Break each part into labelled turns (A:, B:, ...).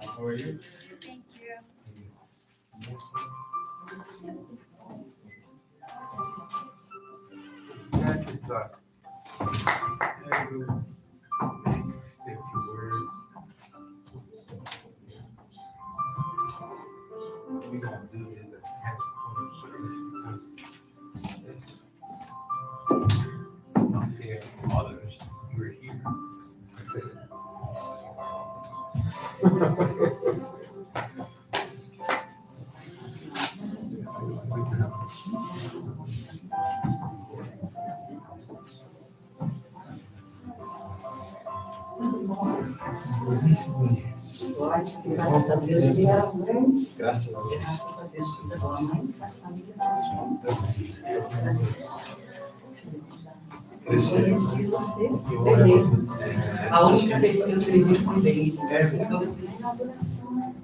A: How are you?
B: Thank you.
A: That is say a few words. What we gonna do is a happy service because it's not fair to others. You're here.
C: Graças a Deus, ele era mãe.
A: Graças a Deus.
C: Graças a Deus, que levou a mãe para a família também. Graças a Deus. Conheci você primeiro. A única vez que eu escrevi foi dele. Quando eu fui na inauguração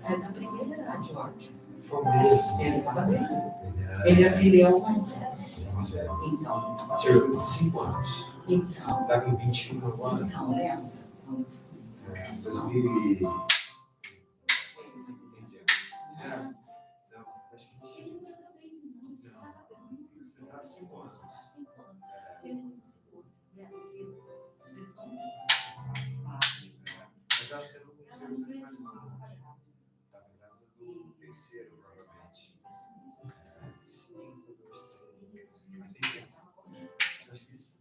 C: da primeira George. Ele estava bem. Ele é o mais velho. Então.
A: Tirou 5 anos.
C: Então.
A: Tá com 21 agora.
C: Então, lembra?
A: 2000. Não, acho que
C: Ele não era bem, não.
A: ele tá há 5 anos.
C: Ele não participou. Vocês são.
A: Mas acho que você não conheceu
C: Ela não
A: ele
C: conhece
A: mais
C: muito.
A: Tá lembrado do terceiro, provavelmente. 5, 2, 3. Mas tem tempo. Acho que eles estão.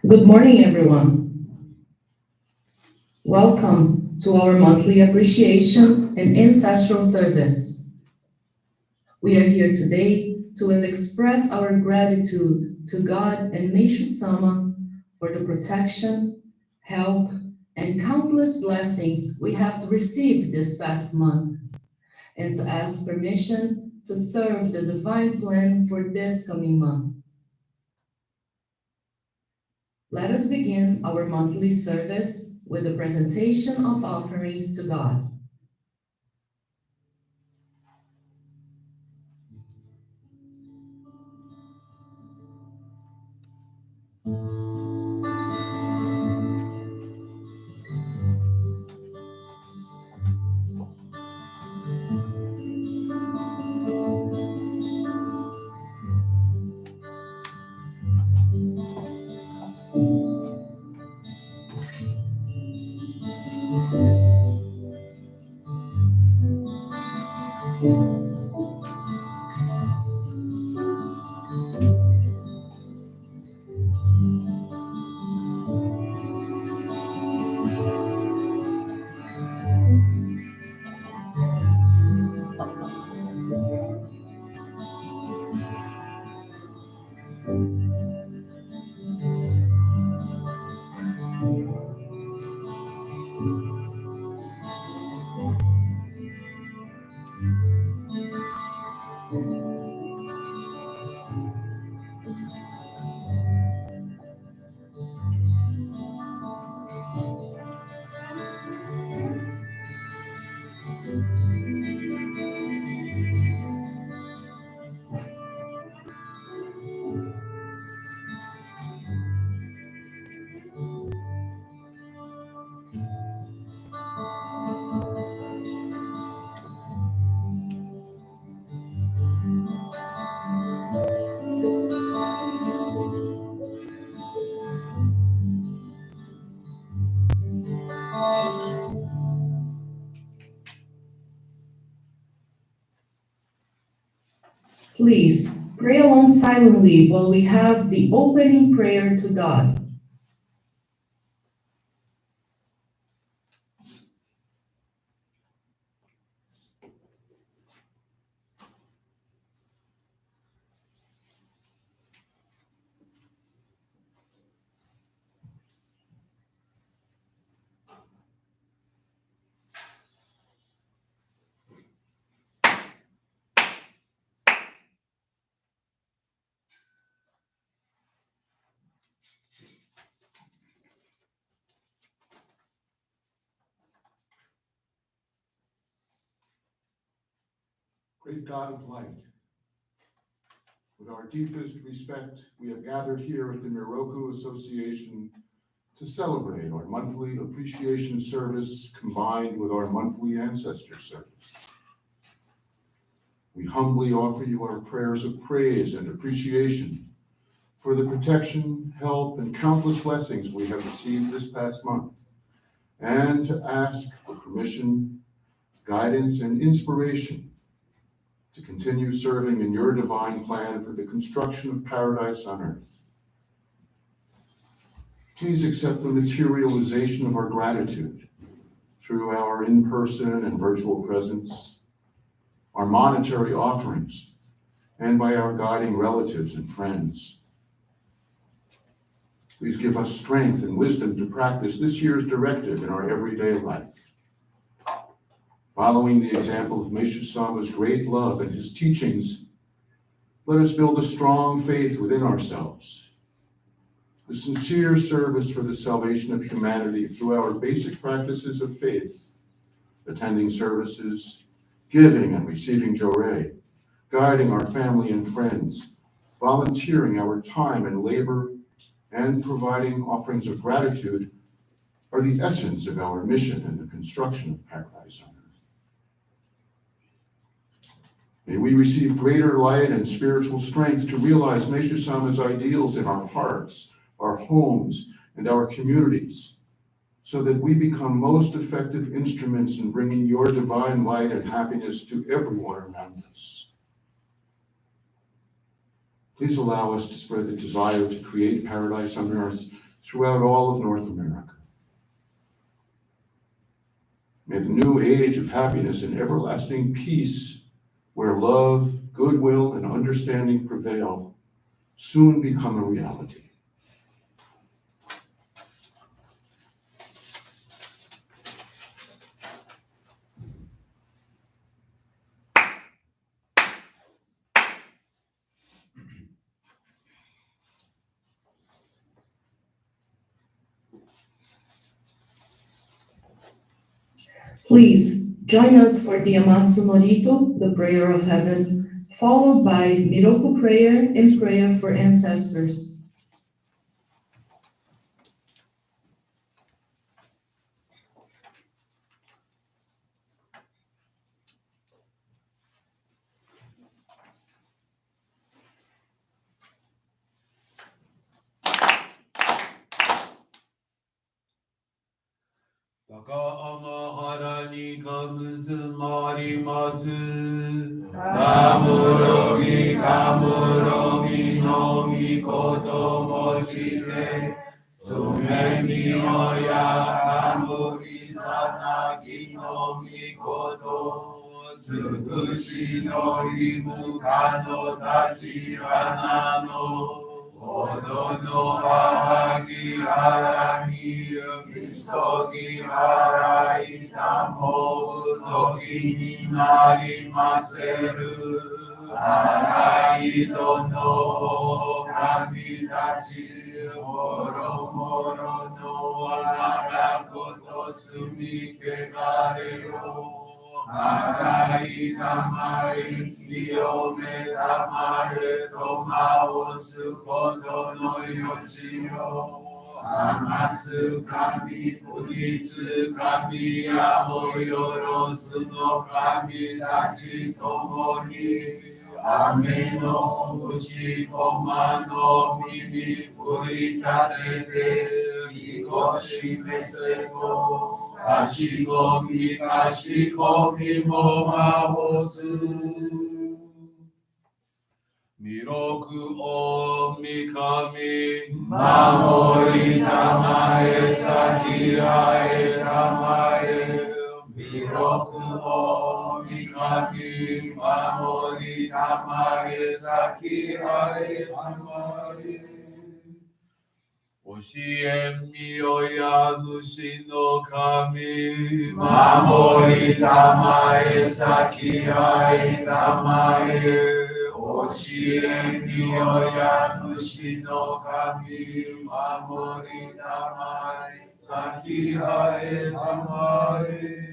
B: Good morning, everyone. Welcome to our monthly appreciation and ancestral service. We are here today to express our gratitude to God and Meishu Sama for the protection, help, and countless blessings we have received this past month, and to ask permission to serve the divine plan for this coming month. Let us begin our monthly service with the presentation of offerings to God. Please pray along silently while we have the opening prayer to God.
D: Great God of light, with our deepest respect, we have gathered here at the Miroku Association to celebrate our monthly appreciation service combined with our monthly ancestor service. We humbly offer you our prayers of praise and appreciation for the protection, help, and countless blessings we have received this past month, and to ask for permission, guidance, and inspiration to continue serving in your divine plan for the construction of paradise on earth. Please accept the materialization of our gratitude through our in-person and virtual presence, our monetary offerings, and by our guiding relatives and friends. Please give us strength and wisdom to practice this year's directive in our everyday life. Following the example of Meishu Sama's great love and his teachings, let us build a strong faith within ourselves, a sincere service for the salvation of humanity through our basic practices of faith, attending services, giving and receiving jorei, guiding our family and friends, volunteering our time and labor, and providing offerings of gratitude are the essence of our mission in the construction of paradise on earth. May we receive greater light and spiritual strength to realize Meishu Sama's ideals in our hearts, our homes, and our communities, so that we become most effective instruments in bringing your divine light and happiness to everyone around us. Please allow us to spread the desire to create paradise on earth throughout all of North America. May the new age of happiness and everlasting peace, where love, goodwill, and understanding prevail, soon become a reality.
B: Please join us for the Amatsu Norito, the prayer of heaven, followed by Miroku prayer and prayer for ancestors.
E: Takaamahara ni kamuzumarimazū. Kamurogi kamurogi no mikoto mochire. Sumeni oya kamuri sanagi no mikoto. Tsukushi no himuka no tachirana no. Odo no ahagi harani misogi harai tamo toki ni narimaseru. Harai dono kami tachi moro moro no narakoto sumike garero. Harai tamari yome tamare tomao sukoto no yoshiro. Amatsu kami puritsu kami aoyorosu no kami tachi tomoni. Ame no fuchi koma no mimi furitatete ikoshi meseto. Kashikomi mo mahosu. Miroku o mikami. Mamori tamae saki ae tamae. Miroku o mikami. Mamori tamae saki ae tamae. Oshien oya nushi no kami. Mamori tamae saki ae tamae. Oshien oya nushi no kami. Mamori tamae saki ae tamae.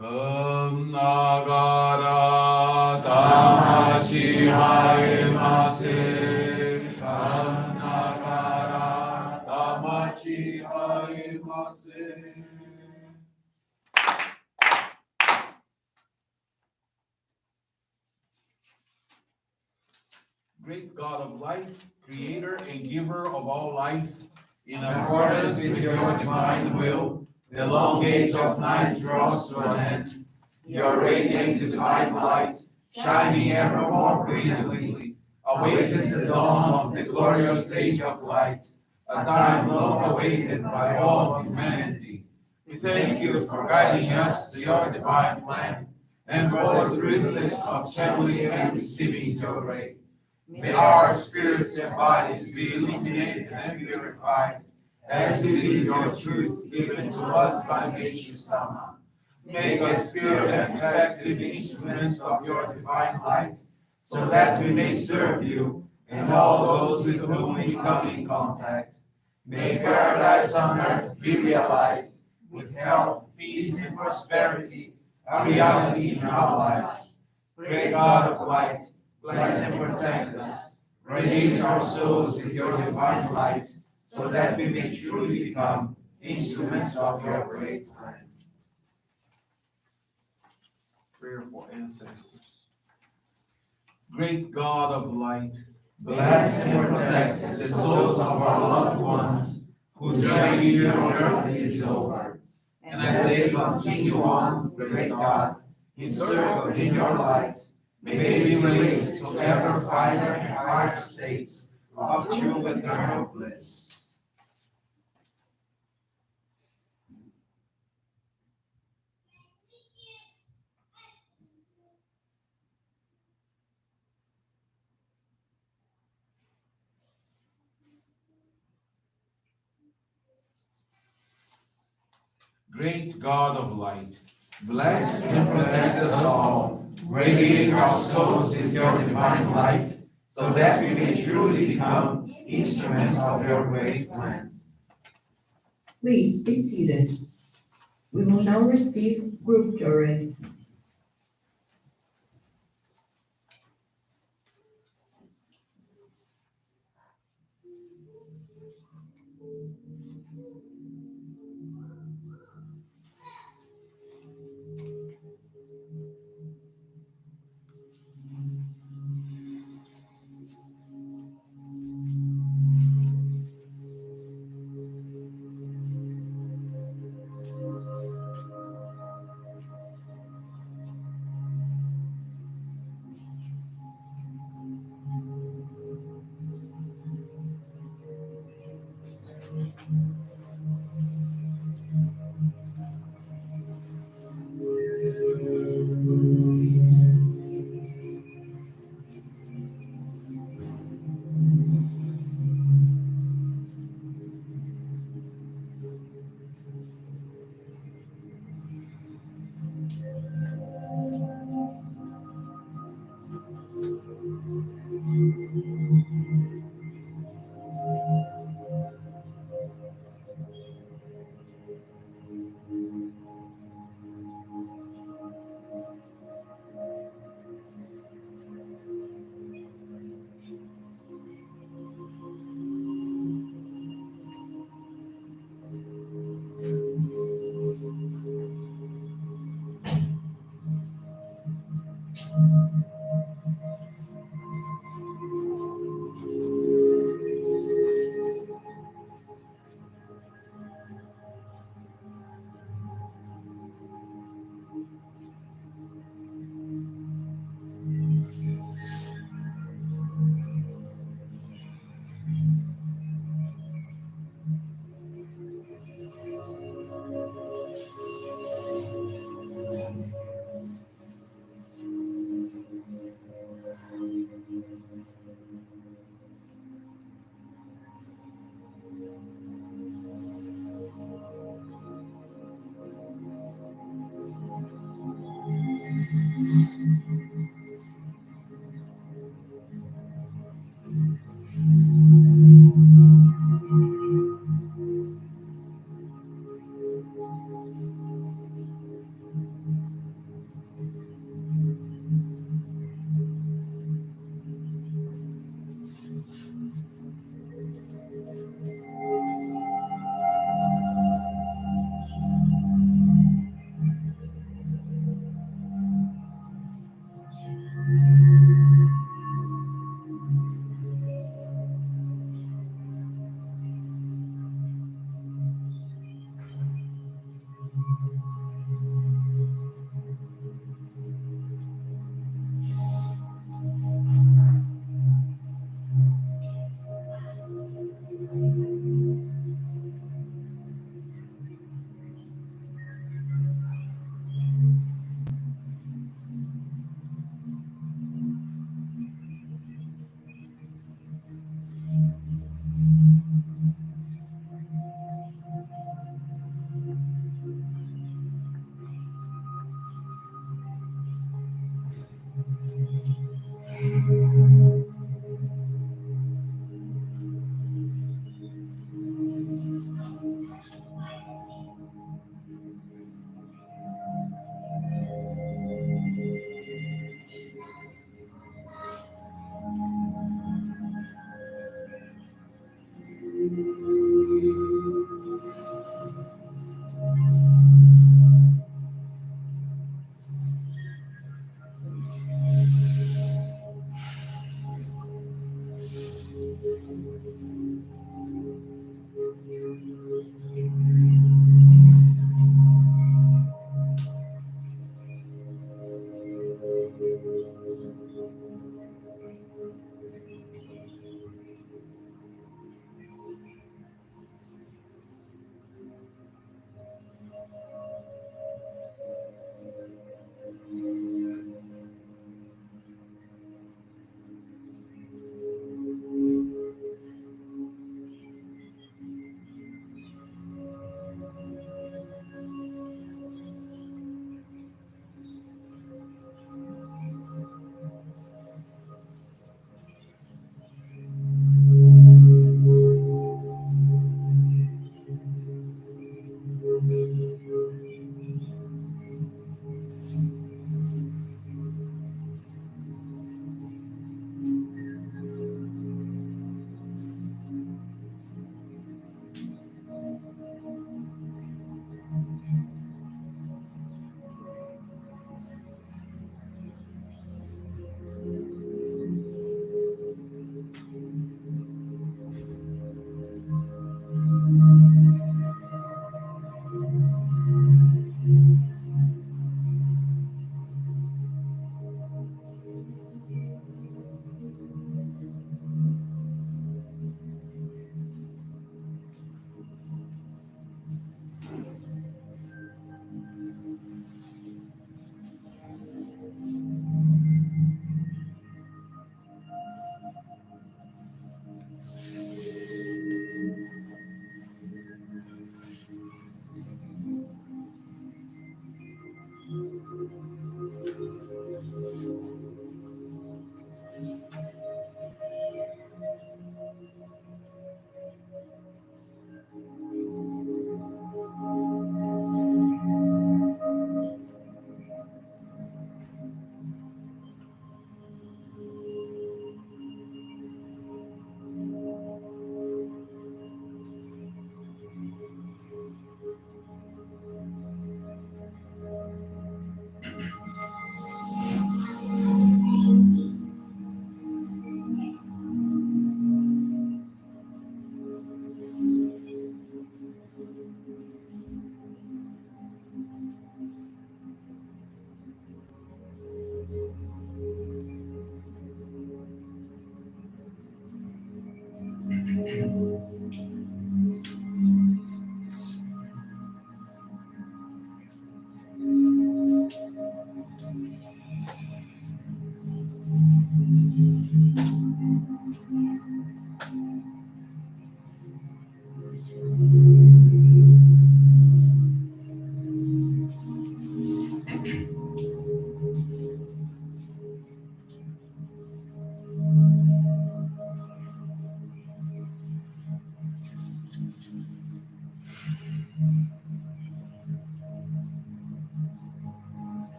E: Kannagara tamashi haemase. Kannagara tamashi haemase. Great God of light, creator and giver of all life, in accordance with your divine will, the long age of night draws to an end. Your radiant divine light, shining ever more brilliantly, awakens the dawn of the glorious age of light, a time long awaited by all of humanity. We thank you for guiding us to your divine plan, and for the privilege of channeling and receiving your ray. May our spirits and bodies be illuminated and purified as we live your truth given to us by Meshu Sama. Make us pure and effective instruments of your divine light, so that we may serve you and all those with whom we come in contact. May paradise on earth be realized, with health, peace, and prosperity, a reality in our lives. Great God of light, bless and protect us. Radiate our souls with your divine light, so that we may truly become instruments of your great plan. Prayer for ancestors. Great God of light, bless and protect the souls of our loved ones whose journey here on earth is over. And as they continue on, great God, encircled in your light, may they be raised to ever finer and higher states of true eternal bliss. Great God of light, bless and protect us all. Radiate our souls with your divine light, so that we may truly become instruments of your great plan.
B: Please be seated. We will now receive group prayer.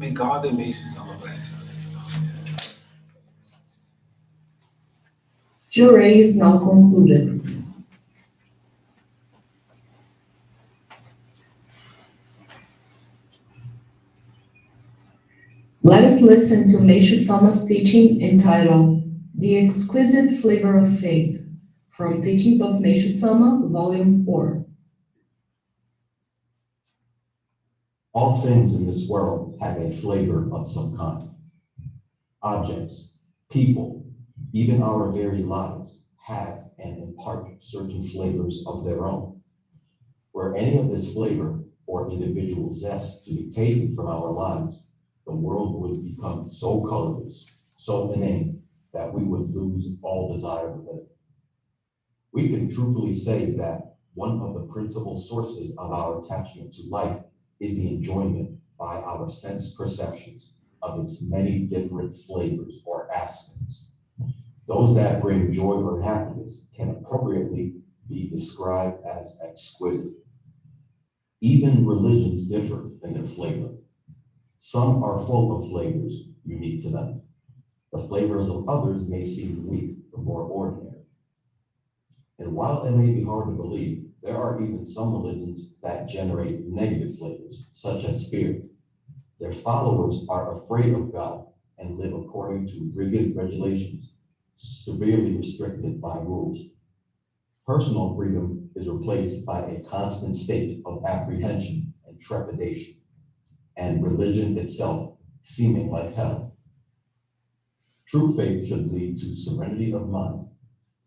E: May God and may His Son bless you.
B: Jury is now concluded. Let us listen to Meishu Sama's teaching entitled The Exquisite Flavor of Faith from Teachings of Meishu Sama, Volume 4.
F: All things in this world have a flavor of some kind. Objects, people, even our very lives have and impart certain flavors of their own. Were any of this flavor or individual zest to be taken from our lives, the world would become so colorless, so inane, that we would lose all desire to live. We can truthfully say that one of the principal sources of our attachment to life is the enjoyment by our sense perceptions of its many different flavors or aspects. Those that bring joy or happiness can appropriately be described as exquisite. Even religions differ in their flavor. Some are full of flavors unique to them. The flavors of others may seem weak or more ordinary. And while it may be hard to believe, there are even some religions that generate negative flavors, such as fear. Their followers are afraid of God and live according to rigid regulations, severely restricted by rules. Personal freedom is replaced by a constant state of apprehension and trepidation, and religion itself seeming like hell. True faith should lead to serenity of mind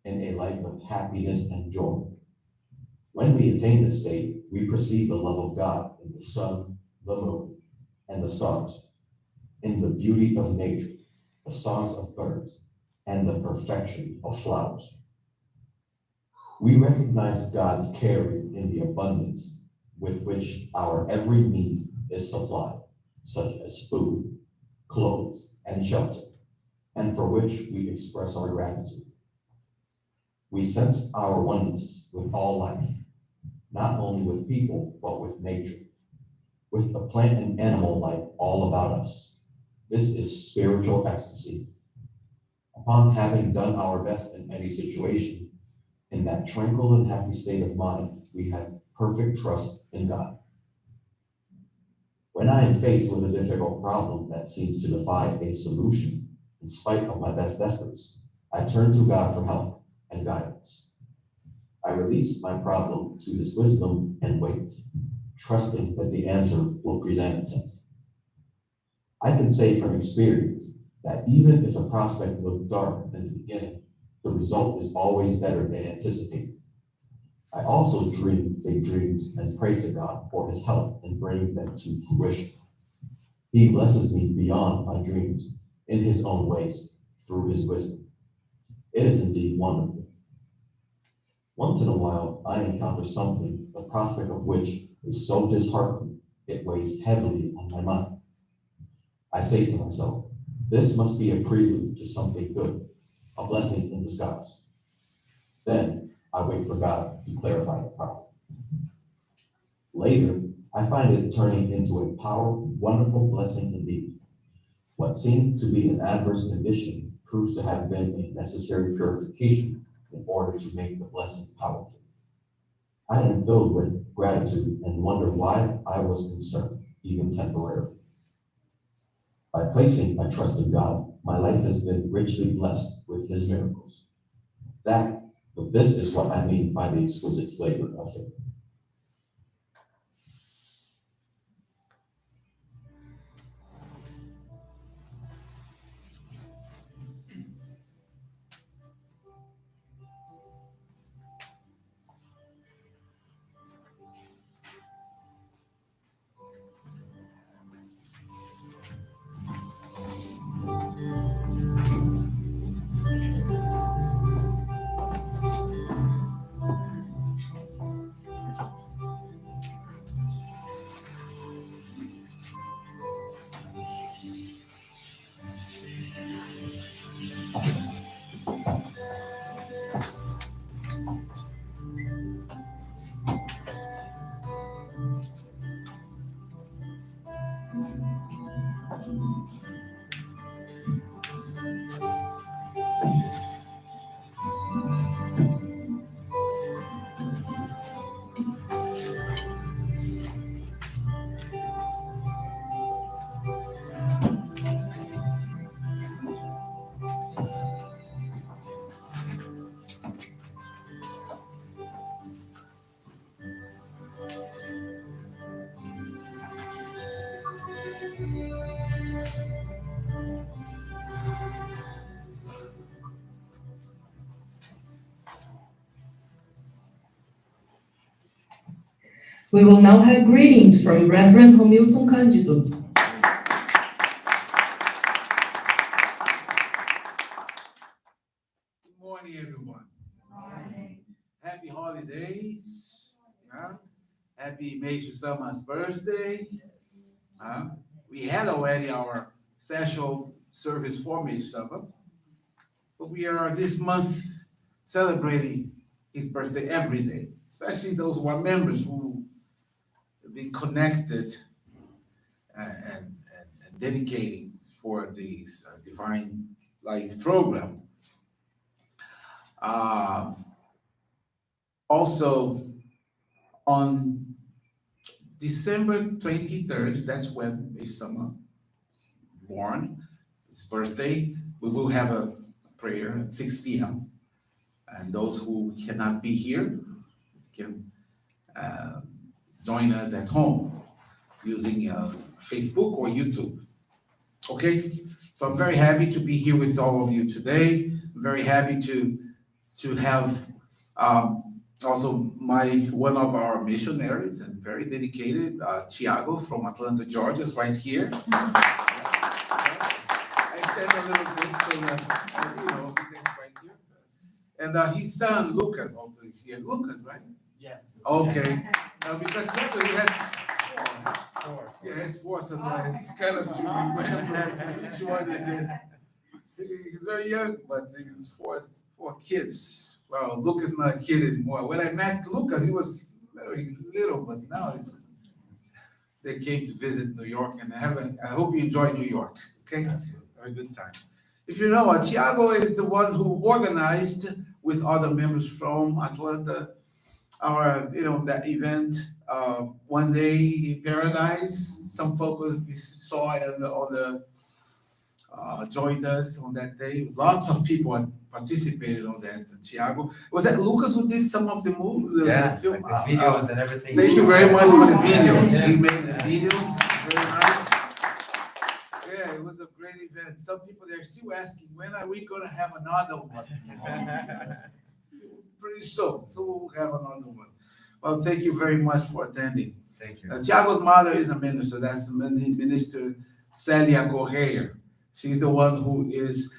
F: and a life of happiness and joy. When we attain this state, we perceive the love of God in the sun, the moon, and the stars, in the beauty of nature, the songs of birds, and the perfection of flowers. We recognize God's caring in the abundance with which our every need is supplied, such as food, clothes, and shelter, and for which we express our gratitude. We sense our oneness with all life, not only with people, but with nature, with the plant and animal life all about us. This is spiritual ecstasy. Upon having done our best in any situation, in that tranquil and happy state of mind, we have perfect trust in God. When I am faced with a difficult problem that seems to defy a solution, in spite of my best efforts, I turn to God for help and guidance. I release my problem to His wisdom and wait, trusting that the answer will present itself. I can say from experience that even if a prospect looked dark in the beginning, the result is always better than anticipated. I also dream big dreams and pray to God for His help in bringing them to fruition. He blesses me beyond my dreams in His own ways through His wisdom. It is indeed wonderful. Once in a while, I encounter something, the prospect of which is so disheartening, it weighs heavily on my mind. I say to myself, this must be a prelude to something good, a blessing in disguise. Then I wait for God to clarify the problem. Later, I find it turning into a powerful, wonderful blessing indeed. What seemed to be an adverse condition proves to have been a necessary purification in order to make the blessing powerful. I am filled with gratitude and wonder why I was concerned, even temporarily. By placing my trust in God, my life has been richly blessed with His miracles. This is what I mean by the exquisite flavor of faith.
B: We will now have greetings from Reverend Romilson Cândido.
E: Good morning, everyone. Happy holidays. Yeah. Happy Meixo Sama's birthday. We had already our special service for Meixo Sama, but we are this month celebrating his birthday every day, especially those who are members who have been connected and dedicating for this Divine Light program. Also, on December 23rd, that's when Isama is born, his birthday, we will have a prayer at 6 p.m. And those who cannot be here can join us at home using Facebook or YouTube. Okay, so I'm very happy to be here with all of you today. I'm very happy to have also one of our missionaries and very dedicated, Tiago from Atlanta, Georgia, is right here. I stand a little bit so that that's right here. And his son Lucas also is here. Lucas, right?
G: Yeah.
E: Okay. Because actually he has four. Yeah, he has four, so it's kind of to remember which one is it. He's very young, but he's four kids. Well, Lucas is not a kid anymore. When I met Lucas, he was very little, but now they came to visit New York, and I hope you enjoy New York. Okay, very good time. If you know, Tiago is the one who organized with other members from Atlanta that event. One day in paradise. Some folks we saw joined us on that day. Lots of people had participated on that. Tiago, was that Lucas who did some of the movies?
G: Yeah,
E: the film?
G: like the videos and everything.
E: Thank you very much for the videos.
G: Yeah.
E: He made the videos, very nice. Yeah, it was a great event. Some people they're still asking, when are we going to have another one? Pretty soon, so we'll have another one. Well, thank you very much for attending.
G: Thank you.
E: Tiago's mother is a minister. That's Minister Celia Correa. She's the one who is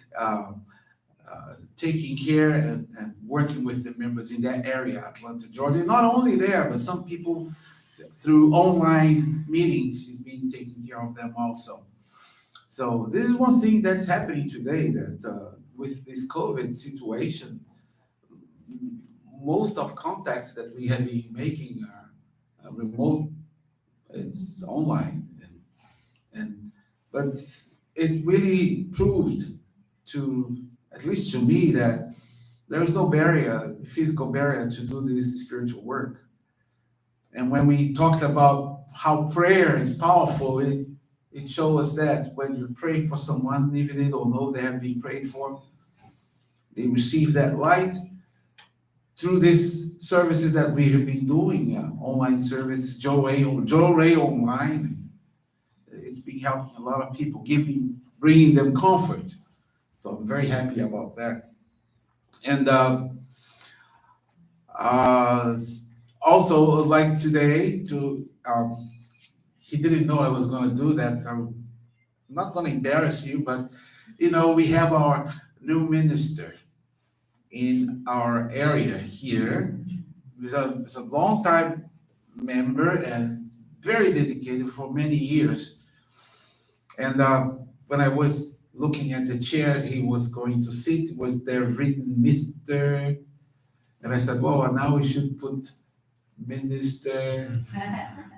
E: taking care and working with the members in that area, Atlanta, Georgia. Not only there, but some people through online meetings, she's been taking care of them also. So this is one thing that's happening today, that with this COVID situation, most of contacts that we have been making are remote. It's online, but it really proved at least to me, that there is no physical barrier to do this spiritual work. And when we talked about how prayer is powerful, it shows us that when you pray for someone, even they don't know they have been prayed for, they receive that light through these services that we have been doing, online service, Joe Ray online. It's been helping a lot of people, bringing them comfort. So I'm very happy about that. And also, like today, he didn't know I was going to do that. I'm not going to embarrass you, but we have our new minister in our area here. He's a long-time member and very dedicated for many years. And when I was looking at the chair he was going to sit, was there written Mr. And I said, well, now we should put Minister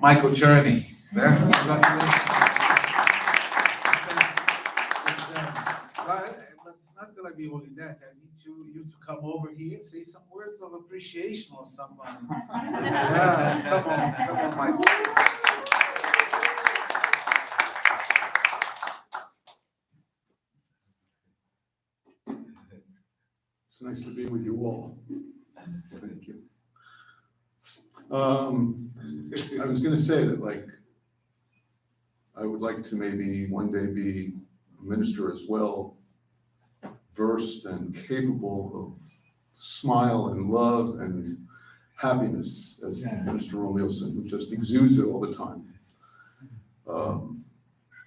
E: Michael Cherney. But it's not going to be only that. I need you to come over here, say some words of appreciation or somebody. Yeah, come on, Michael.
D: It's nice to be with you all. Thank you. I was going to say that, I would like to maybe one day be a minister as well, versed and capable of smile and love and happiness, as
A: Yeah.
D: Minister Romeo said, who just exudes it all the time,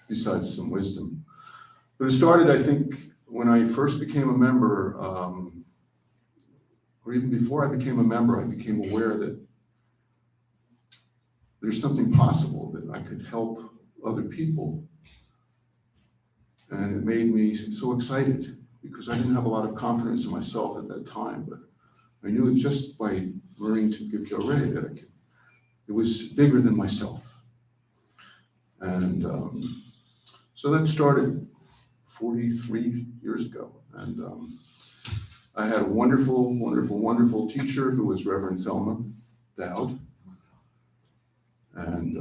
D: besides some wisdom. But it started, I think, when I first became a member, or even before I became a member, I became aware that there's something possible, that I could help other people. And it made me so excited, because I didn't have a lot of confidence in myself at that time, but I knew it just by learning to give Jorei that I could. It was bigger than myself. And so that started 43 years ago. And I had a wonderful, wonderful, wonderful teacher who was Reverend Thelma Dowd. And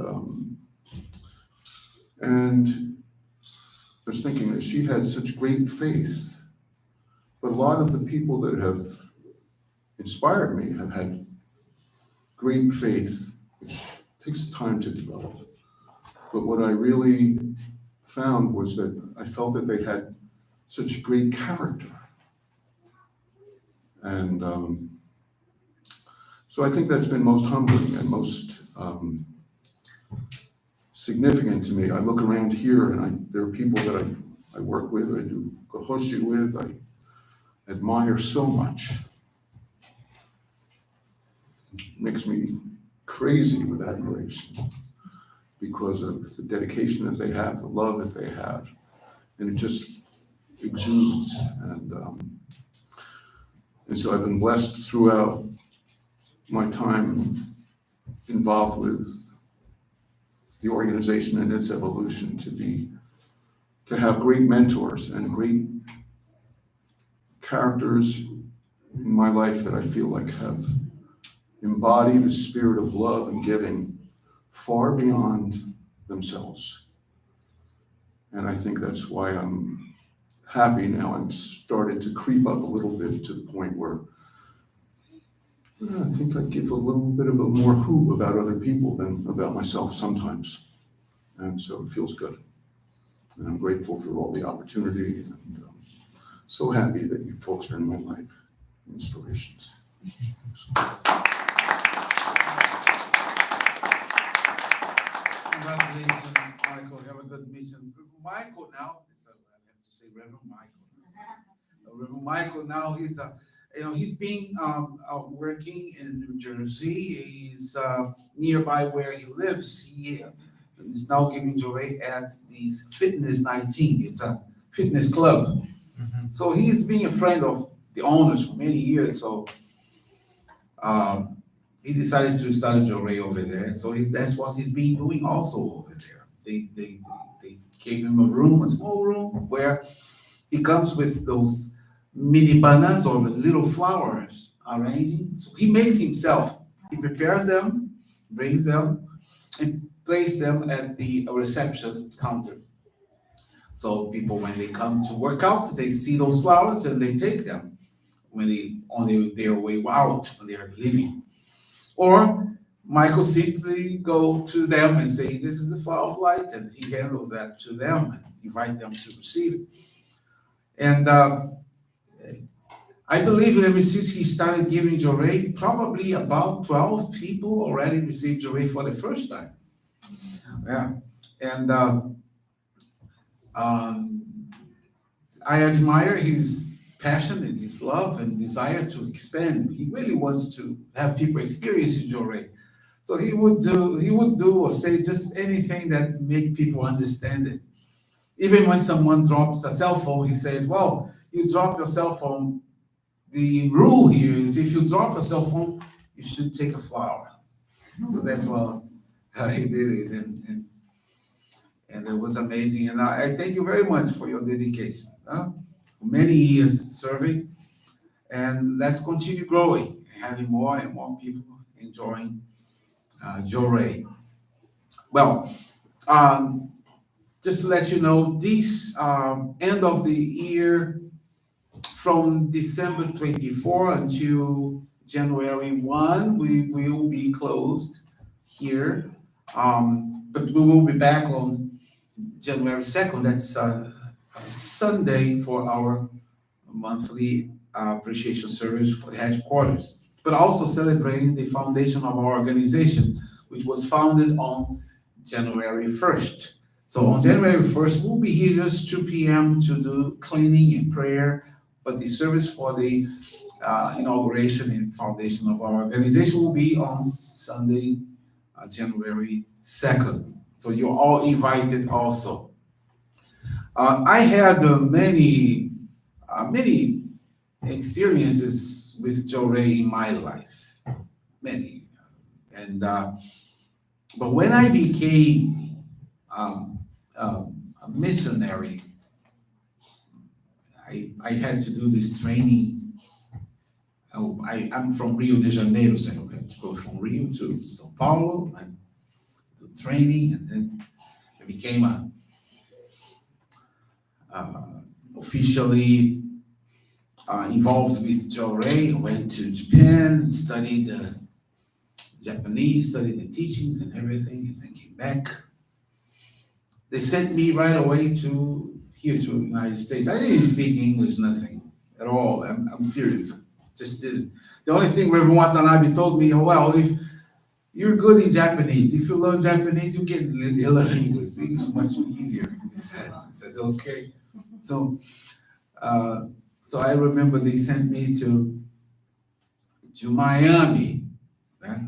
D: I was thinking that she had such great faith, but a lot of the people that have inspired me have had great faith, which takes time to develop. But what I really found was that I felt that they had such great character. And so I think that's been most humbling and most significant to me. I look around here and there are people that I work with, I do gohoshi with, I admire so much. It makes me crazy with admiration because of the dedication that they have, the love that they have, and it just exudes. And so I've been blessed throughout my time involved with the organization and its evolution to have great mentors and great characters in my life that I feel like have embodied a spirit of love and giving far beyond themselves. And I think that's why I'm happy now. I'm starting to creep up a little bit to the point where I think I give a little bit of a more who about other people than about myself sometimes. And so it feels good. And I'm grateful for all the opportunity, and so happy that you folks are in my life. Inspirations.
E: Congratulations, Michael. You have a good mission. Michael now, I have to say Reverend Michael. Reverend Michael now, he's been working in New Jersey. He's nearby where he lives. He is now giving Jorei at these Fitness 19. It's a fitness club. So he's been a friend of the owners for many years. So he decided to start a Jorei over there. So that's what he's been doing also over there. They gave him a small room, where he comes with those mini bananas or the little flowers arranging. So he makes himself. He prepares them, brings them, and places them at the reception counter. So people, when they come to work out, they see those flowers and they take them when they on their way out, when they are leaving. Or Michael simply go to them and say, "This is the flower of light," and he handles that to them and invite them to receive it. And I believe ever since he started giving Jorei, probably about 12 people already received Jorei for the first time. Yeah, and I admire his passion and his love and desire to expand. He really wants to have people experience Jorei. So he would do or say just anything that make people understand it. Even when someone drops a cell phone, he says, "Well, you drop your cell phone. The rule here is if you drop a cell phone, you should take a flower." So that's how he did it, and it was amazing. And I thank you very much for your dedication. For many years serving, and let's continue growing, having more and more people enjoying Jorei. Well, just to let you know, this end of the year, from December 24 until January 1, we will be closed here. But we will be back on January 2nd. That's Sunday for our monthly appreciation service for the headquarters. but also celebrating the foundation of our organization, which was founded on January 1st. So on January 1st, we'll be here just 2 p.m. to do cleaning and prayer, but the service for the inauguration and foundation of our organization will be on Sunday, January 2nd. So you're all invited also. I had many experiences with Joe Ray in my life, many. And but when I became a missionary, I had to do this training. I'm from Rio de Janeiro, so I had to go from Rio to São Paulo and do training, and then I became officially involved with Joe Ray. I went to Japan, studied Japanese, studied the teachings and everything, and then came back. They sent me right away to here to the United States. I didn't speak English, nothing at all. I'm serious. Just didn't. The only thing Reverend Watanabe told me, oh, well, if you're good in Japanese, if you learn Japanese, you can learn English. English is much easier. He said, okay. So I remember they sent me to Miami. Right?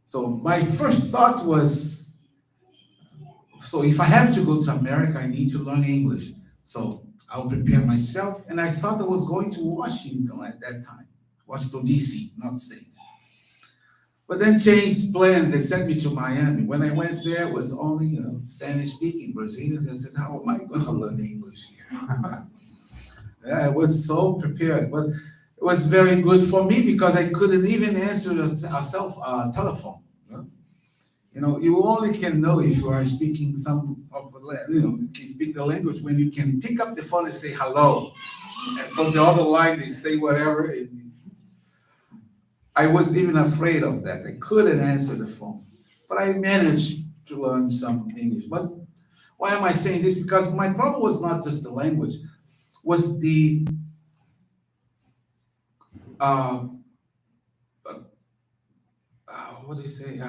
E: So my first thought was, so if I have to go to America, I need to learn English. So I'll prepare myself. And I thought I was going to Washington at that time, Washington, D.C., not States. But then changed plans. They sent me to Miami. When I went there, it was only Spanish-speaking Brazilians. I said, how am I going to learn English here? Yeah, I was so prepared. But it was very good for me because I couldn't even answer a telephone. You only can know if you are speaking can speak the language when you can pick up the phone and say hello. And from the other line, they say whatever. I was even afraid of that. I couldn't answer the phone. But I managed to learn some English. But why am I saying this? Because my problem was not just the language, was the what do you say?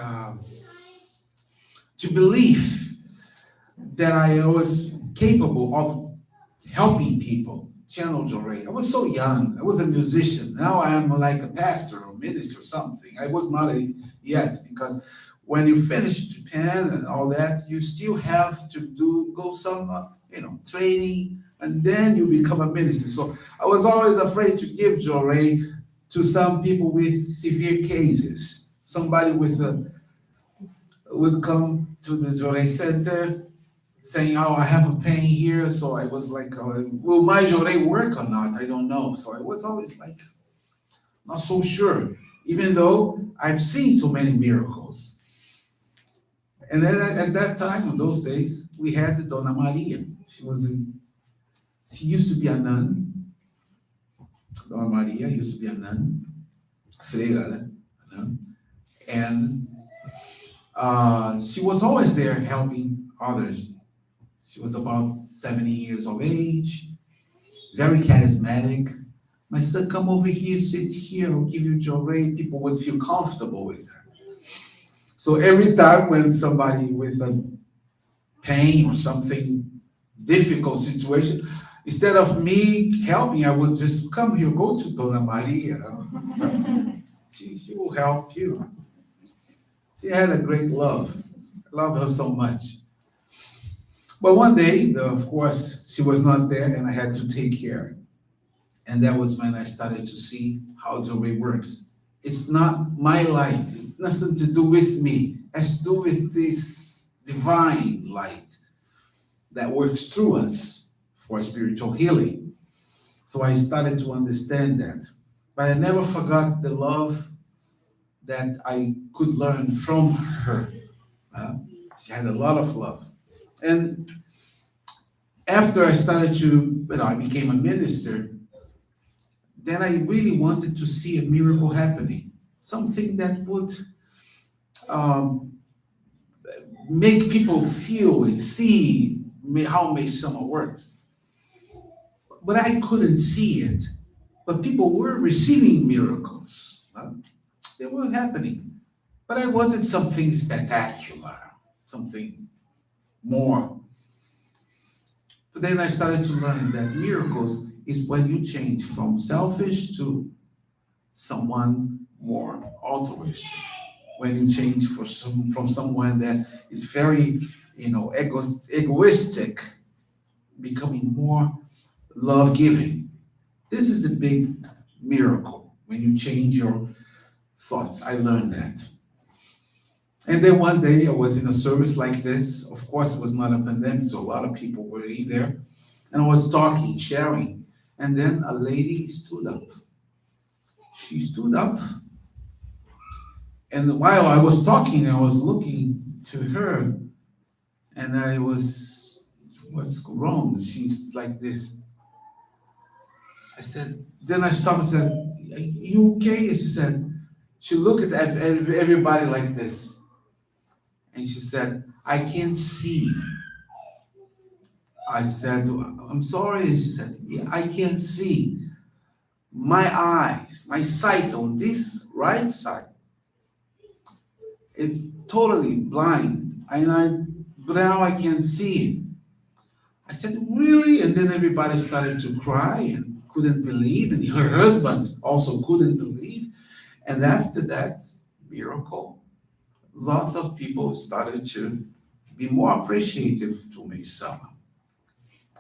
E: To believe that I was capable of helping people, channel Joe Ray. I was so young. I was a musician. Now I am like a pastor or minister or something. I was not yet, because when you finish Japan and all that, you still have to go some training, and then you become a minister. So I was always afraid to give Joe Ray to some people with severe cases. Somebody would come to the Joe Ray Center saying, oh, I have a pain here. So I was like, will my Joe Ray work or not? I don't know. So I was always like, not so sure, even though I've seen so many miracles. And then at that time, in those days, we had Dona Maria. She used to be a nun. Dona Maria used to be a nun, freira, a nun. And she was always there helping others. She was about 70 years of age, very charismatic. My son, come over here, sit here, I'll give you Joe Ray. People would feel comfortable with her. So every time when somebody with a pain or something, difficult situation, instead of me helping, I would just come here, go to Dona Maria. She will help you. She had a great love. I love her so much. But one day, of course, she was not there and I had to take care. And that was when I started to see how Joe Ray works. It's not my light. It's nothing to do with me. It has to do with this divine light that works through us for spiritual healing. So I started to understand that. But I never forgot the love that I could learn from her. She had a lot of love. And after I started to, I became a minister, then I really wanted to see a miracle happening. Something that would make people feel and see how Meishama works. But I couldn't see it. But people were receiving miracles. They were happening. But I wanted something spectacular, something more. But then I started to learn that miracles is when you change from selfish to someone more altruistic. When you change from someone that is very, egoistic, becoming more love-giving. This is the big miracle when you change your thoughts. I learned that. And then one day I was in a service like this. Of course, it was not a pandemic, so a lot of people were in there. And I was talking, sharing. And then a lady stood up. She stood up. And while I was talking, I was looking to her. And I was, what's wrong? She's like this. I said, then I stopped and said, are you okay? And she looked at everybody like this. And she said, I can't see. I said, I'm sorry. And she said, yeah, I can't see. My eyes, my sight on this right side, it's totally blind. But now I can see it. I said, really? And then everybody started to cry and couldn't believe. And her husband also couldn't believe. And after that miracle, lots of people started to be more appreciative to me somehow.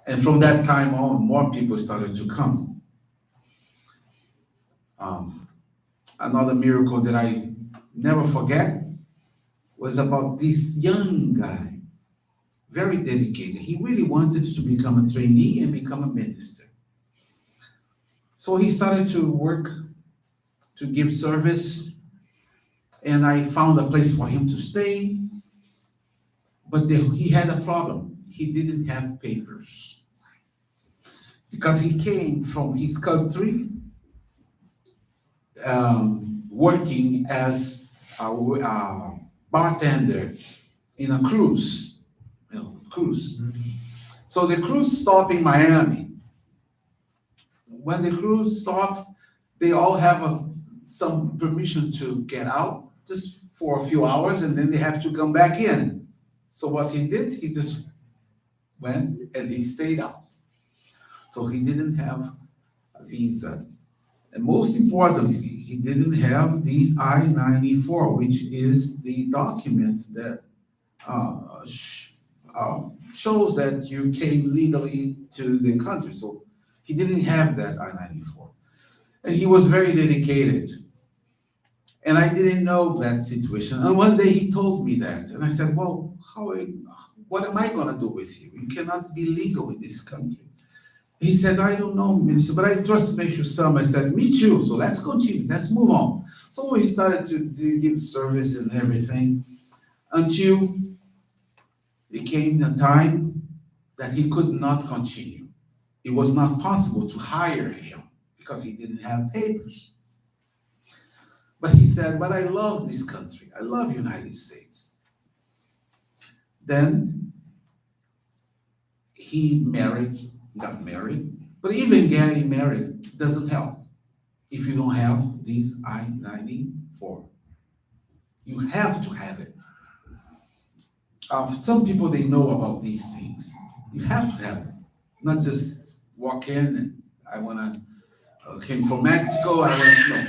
E: And from that time on, more people started to come. Another miracle that I never forget was about this young guy, very dedicated. He really wanted to become a trainee and become a minister. So he started to work to give service, and I found a place for him to stay. But he had a problem. He didn't have papers. Because he came from his country working as a bartender in a cruise. So the cruise stopped in Miami. When the cruise stopped, they all have some permission to get out just for a few hours, and then they have to come back in. So what he did, he just went and he stayed out. So he didn't have a visa. And most importantly, he didn't have these I-94, which is the document that shows that you came legally to the country. So he didn't have that I-94. And he was very dedicated. And I didn't know that situation. And one day he told me that. And I said, well, what am I going to do with you? You cannot be legal in this country. He said, I don't know, Minister, but I trust Meishu Sama. I said, me too. So let's continue. Let's move on. So we started to give service and everything until it came a time that he could not continue. It was not possible to hire him because he didn't have papers. But he said, but I love this country. I love United States. Then he got married. But even getting married doesn't help if you don't have this I-94. You have to have it. Some people, they know about these things. You have to have it. Not just walk in and I want to, came from Mexico, I want to know.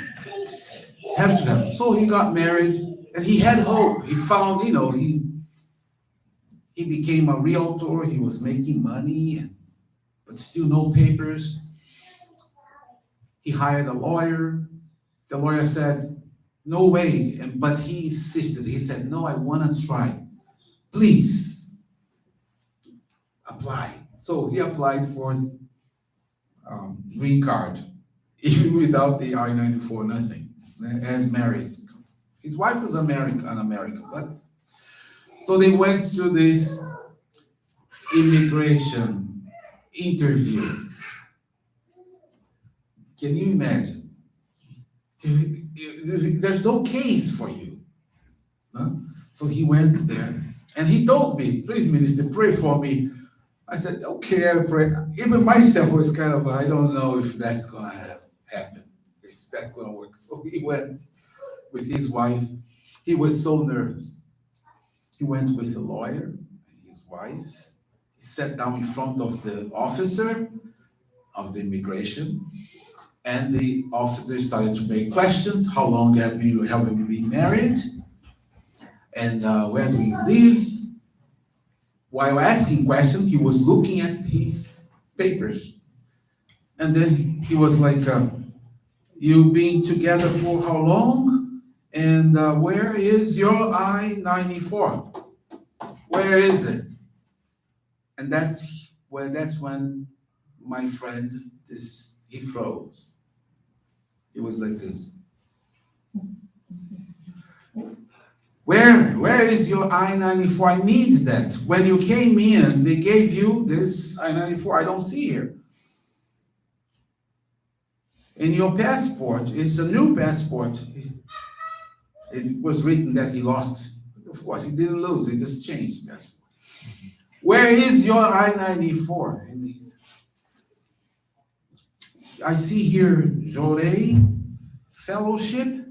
E: Have to have it. So he got married and he had hope. He found, he became a realtor. He was making money, but still no papers. He hired a lawyer. The lawyer said, no way. But he insisted. He said, no, I want to try. Please apply. So he applied for green card, even without the I-94, nothing, as married. His wife was an American, but so they went to this immigration interview. Can you imagine? There's no case for you. Huh? So he went there and he told me, please, Minister, pray for me. I said, okay, I'll pray. Even myself was kind of, I don't know if that's going to happen, if that's going to work. So he went with his wife. He was so nervous. He went with the lawyer and his wife. He sat down in front of the officer of the immigration, and the officer started to make questions. How long have you been married? And where do you live? While asking questions, he was looking at his papers. And then he was like, you've been together for how long? And where is your I-94? Where is it? And that's when my friend, he froze. It was like this. Where is your I-94? I need that. When you came in, they gave you this I-94. I don't see here. In your passport, it's a new passport. It was written that he lost. Of course, he didn't lose, he just changed passport. Where is your I-94? I see here, Jorei Fellowship.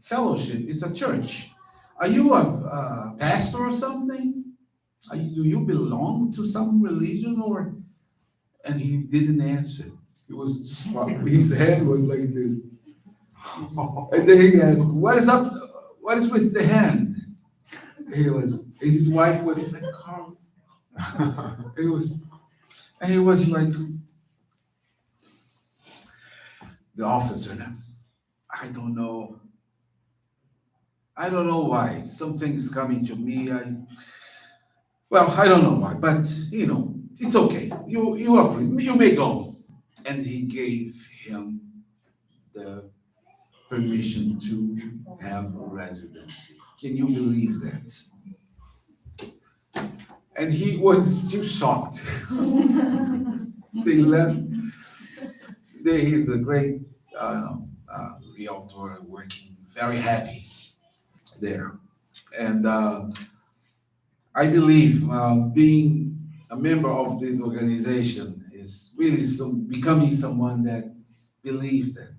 E: Fellowship, it's a church. Are you a pastor or something? Do you belong to some religion or? And he didn't answer. It was just, his hand was like this. And then he asked, what is up? What is with the hand? His wife was like, Carl. And he was like, the officer, I don't know why. Something's coming to me. I don't know why, but it's okay. You may go. And he gave him the permission to have a residency. Can you believe that? And he was still shocked. They left. He's a great realtor, working very happy there. And I believe being a member of this organization is really becoming someone that believes that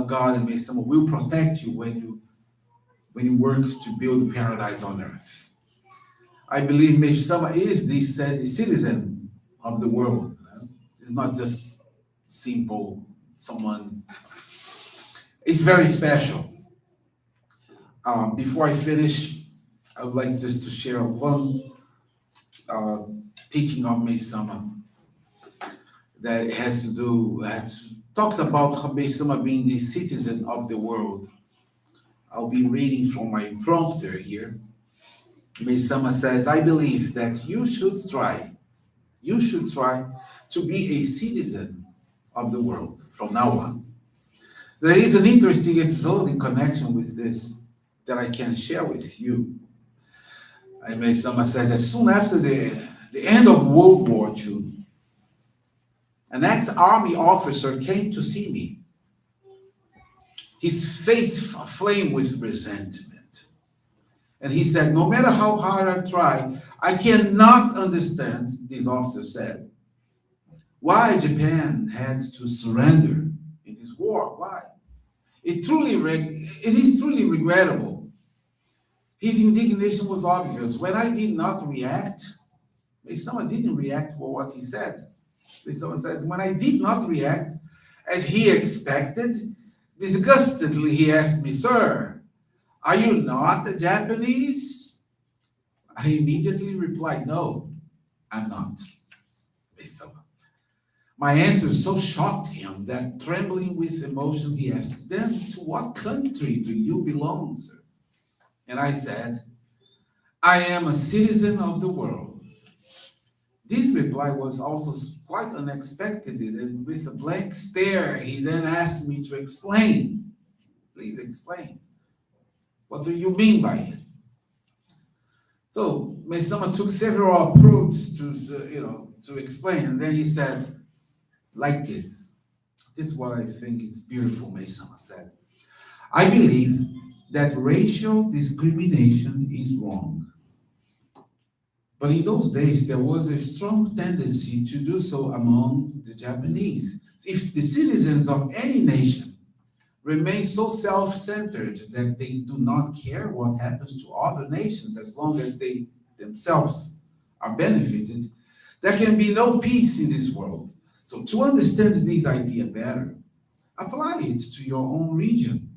E: God and Mesama will protect you when you work to build a paradise on earth. I believe Mesama is the citizen of the world. It's not just simple someone. It's very special. Before I finish, I would like just to share one teaching of Mesama that talks about Mesama being the citizen of the world. I'll be reading from my prompter here. Mesama says, I believe that you should try to be a citizen of the world from now on. There is an interesting episode in connection with this that I can share with you. Mesama said that soon after the end of World War II, an ex-army officer came to see me. His face aflame with resentment. And he said, no matter how hard I try, I cannot understand, this officer said, why Japan had to surrender in this war. Why? It is truly regrettable. His indignation was obvious. When I did not react, if someone didn't react to what he said, if someone says, when I did not react as he expected, disgustedly he asked me, sir, are you not a Japanese? I immediately replied, no, I'm not. My answer so shocked him that, trembling with emotion, he asked, then to what country do you belong, sir? And I said, I am a citizen of the world. This reply was also quite unexpected, and with a blank stare, he then asked me to explain. Please explain. What do you mean by it? So Mesama took several approaches to explain, and then he said, like this. This is what I think is beautiful, Mesama said. I believe that racial discrimination is wrong. But in those days, there was a strong tendency to do so among the Japanese. If the citizens of any nation remain so self-centered that they do not care what happens to other nations as long as they themselves are benefited, there can be no peace in this world. So to understand this idea better, apply it to your own region.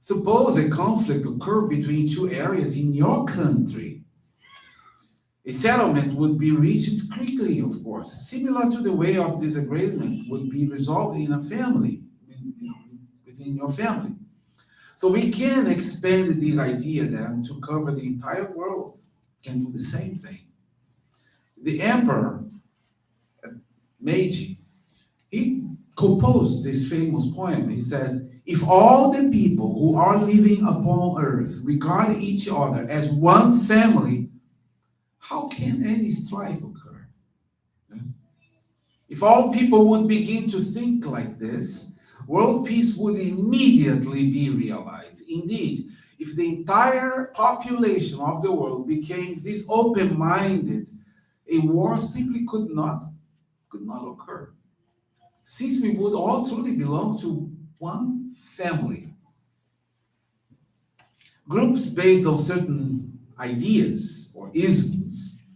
E: Suppose a conflict occurred between two areas in your country. A settlement would be reached quickly, of course, similar to the way of disagreement would be resolved in a family, within your family. So we can expand this idea then to cover the entire world, can do the same thing. The emperor, Meiji, he composed this famous poem. He says, if all the people who are living upon earth regard each other as one family, how can any strife occur? If all people would begin to think like this, world peace would immediately be realized. Indeed, if the entire population of the world became this open-minded, a war simply could not occur, since we would all truly belong to one family. Groups based on certain ideas or isms,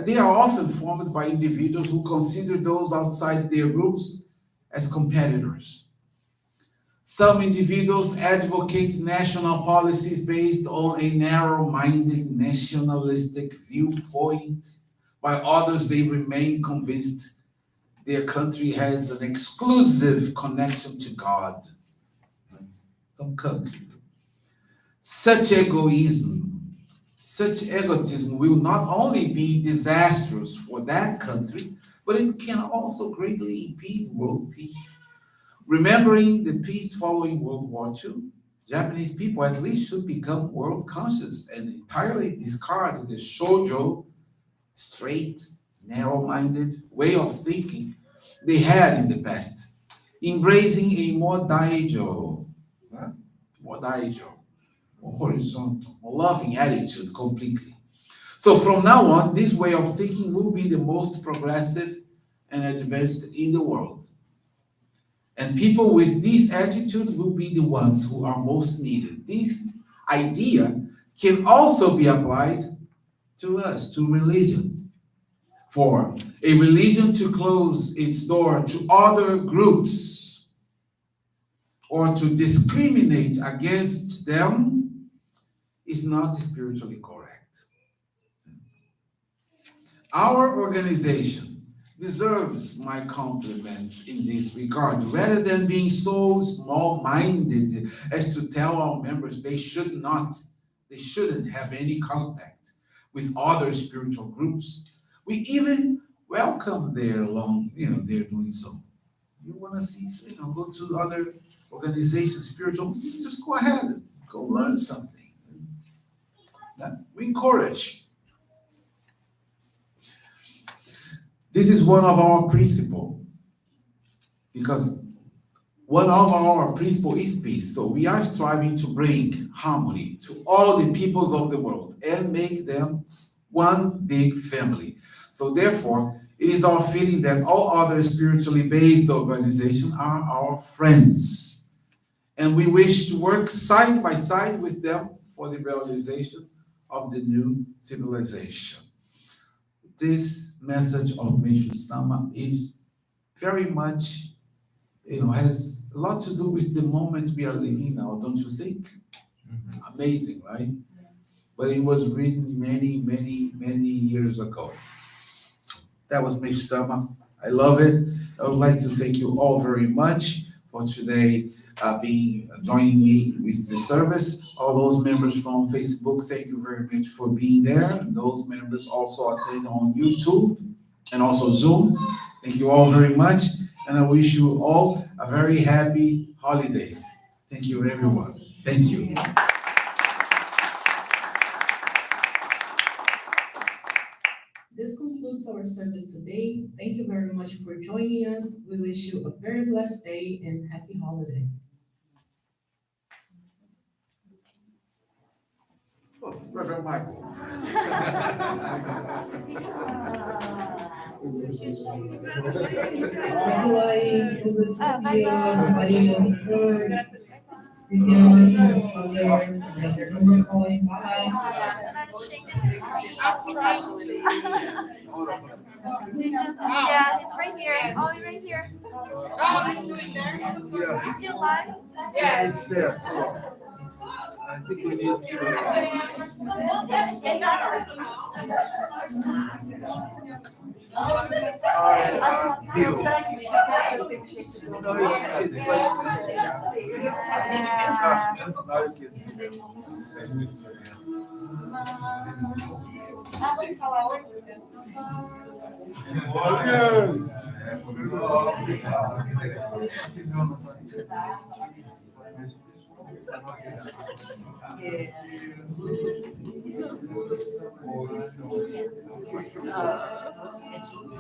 E: they are often formed by individuals who consider those outside their groups as competitors. Some individuals advocate national policies based on a narrow-minded nationalistic viewpoint, while others, they remain convinced their country has an exclusive connection to God. Some country. Such egotism will not only be disastrous for that country, but it can also greatly impede world peace. Remembering the peace following World War II, Japanese people at least should become world conscious and entirely discard the shoujo, straight, narrow-minded way of thinking they had in the past, embracing a more daijo, more horizontal, more loving attitude completely. So from now on, this way of thinking will be the most progressive and advanced in the world. And people with this attitude will be the ones who are most needed. This idea can also be applied to us, to religion. For a religion to close its door to other groups or to discriminate against them is not spiritually correct. Our organization deserves my compliments in this regard, rather than being so small-minded as to tell our members they shouldn't have any contact with other spiritual groups. We even welcome their doing so. You want to see, go to other organizations, spiritual, just go ahead and go learn something. We encourage. This is one of our principles, because one of our principles is peace. So we are striving to bring harmony to all the peoples of the world and make them one big family. So therefore, it is our feeling that all other spiritually based organizations are our friends. And we wish to work side by side with them for the realization of the new civilization. This message of Meishu Sama is very much, has a lot to do with the moment we are living now, don't you think? Mm-hmm. Amazing, right? But it was written many, many, many years ago. That was Meishu Sama. I love it. I would like to thank you all very much for today joining me with the service. All those members from Facebook, thank you very much for being there. And those members also attend on YouTube and also Zoom. Thank you all very much. And I wish you all a very happy holidays. Thank you, everyone. Thank you.
B: This concludes our service today. Thank you very much for joining us. We wish you a very blessed day and happy holidays.
E: Oh, Reverend Michael.
B: Bye.
G: Yeah, it's right here. Oh, it's right here.
A: Yeah.
G: It's still live?
A: Yeah, it's there. I think we need to. Bill.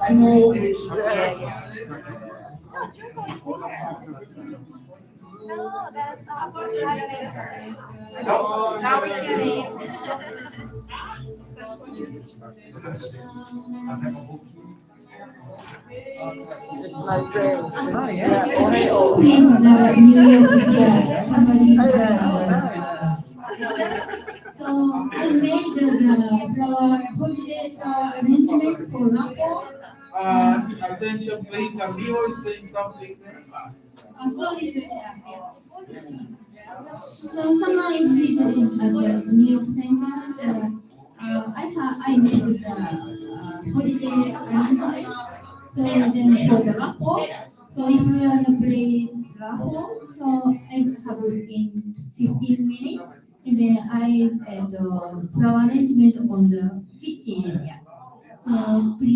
A: No, it's like this.
G: No, that's not. Now we can leave.
H: Please, the New York Pier, somebody. So I made the flower holiday arrangement for Lapo.
A: Attention, please. Amigo is saying something.
H: Sorry to So someone is visiting at the New York Center. I made the holiday arrangement. So then for the Lapo. So if you want to play Lapo, so I have in 15 minutes. And then I had flower arrangement on the kitchen area. So please.